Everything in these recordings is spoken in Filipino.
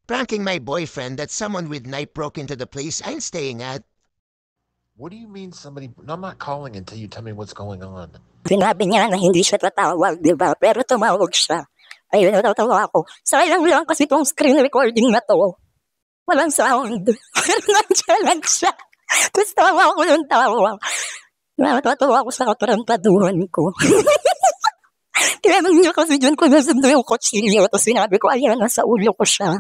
pranking my boyfriend that someone with knife broke into the place I'm staying at. What do you mean somebody... No, I'm not calling until you tell me what's going on. Sinabi niya na hindi siya tatawag, di ba? Pero tumawag siya. Ayun, natatawa ako. Sayang lang kasi itong screen recording na to. Walang sound. Pero nandiyan lang siya. Tapos tawa ako ng tawa. Natatawa ako sa katarantaduhan ko. Tinanong niya kasi dyan ko nasundo yung kutsilyo. Tapos sinabi ko, ayan, nasa ulo ko siya.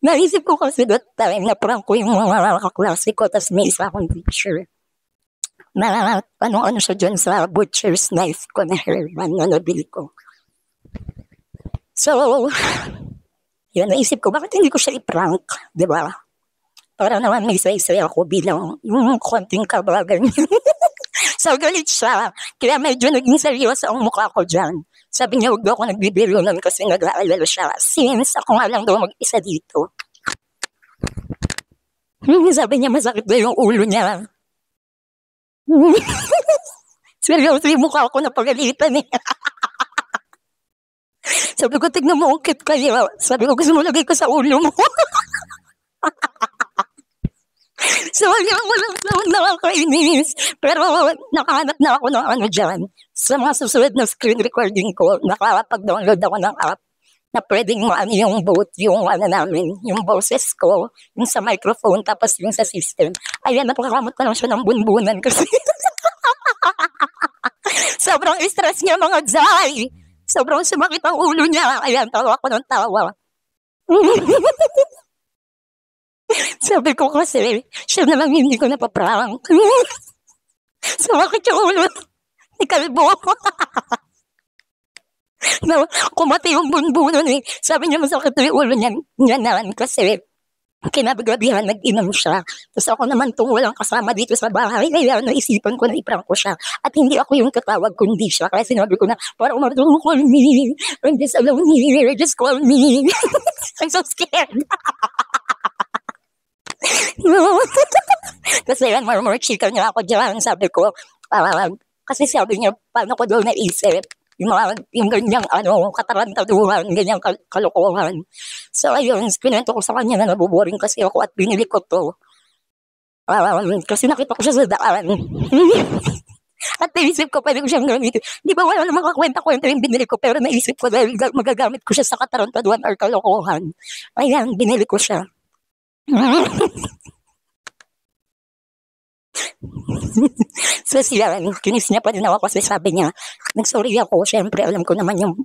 Naisip ko kasi that time na prank ko yung mga kaklase ko. Tapos may isa akong teacher. Na ano siya dyan sa butcher's knife ko na Herman na nabili ko. So, yun, naisip ko, bakit hindi ko siya i-prank? Diba? Para naman may say-say ako bilang yung konting kabagan. So, galit siya. Kaya medyo naging seryoso ang mukha ko dyan. Sabi niya, huwag daw ako nagbibiro nun kasi nag-aalala siya. Since ako nga lang daw mag-isa dito. Sabi niya, masakit daw yung ulo niya. Seryoso yung mukha ko na pagalitan eh. Sabi ko, tignan mo ang cute kayo. Sabi ko, gusto mo lagay ko sa ulo mo. So, walang sound nakakainis. Pero nakahanap na ako ng ano dyan. Sa mga susunod na screen recording ko, nakapag-download ako ng app na pwedeng maano yung both, yung ano namin, yung boses ko, yung sa microphone, tapos yung sa system. Ayan, napakakamot na lang siya ng bunbunan kasi. Sobrang stress niya mga Jai. Sobrang sumakit ang ulo niya. Ayan, tawa ko ng tawa. Sabi ko kasi, siya naman hindi ko napaprank. Sumakit yung ulo. Ikalbo. No, kumati yung bunbunan eh. Sabi niya masakit yung ulo niya. Niya naman kasi kinabagabihan nag-inom siya. Tapos ako naman itong walang kasama dito sa bahay. Kaya naisipan ko na iprank ko siya. At hindi ako yung katawag kundi siya. Kaya sinabi ko na, parang don't call me. I'm just alone here. Just call me. I'm so scared. No. Kasi yan, more chika niya ako dyan. Sabi ko, kasi sabi niya, paano ko daw naisip? Yung ganyang katarantaduhan, ganyang kalokohan. So ayun, kinento ko sa kanya na nabuboring kasi ako at binili ko to. Kasi nakita ko siya sa daan. At naisip ko, pwede ko siyang gamitin. Di ba wala namang kakwenta-kwenta yung binili ko, pero naisip ko dahil magagamit ko siya sa katarantaduhan or kalokohan. Ayan, binili ko siya. So siya, kinis niya pa din ako kasi sabi niya, nagsorry ako, syempre alam ko naman yung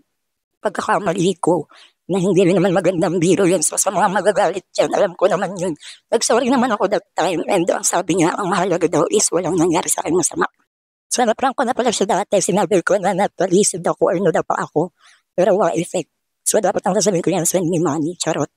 pagkakamali ko na hindi rin naman magandang biro yun. So sa mga magagalit yan, alam ko naman yun. Nagsorry naman ako that time and sabi niya, ang mahalaga daw is walang nangyari sa akin masama. So naprank ko na pala siya dati, sinabi ko na natalisod ako or no daw pa ako, pero wala effect. So dapat ang sasabihin ko yan, send me money, charot.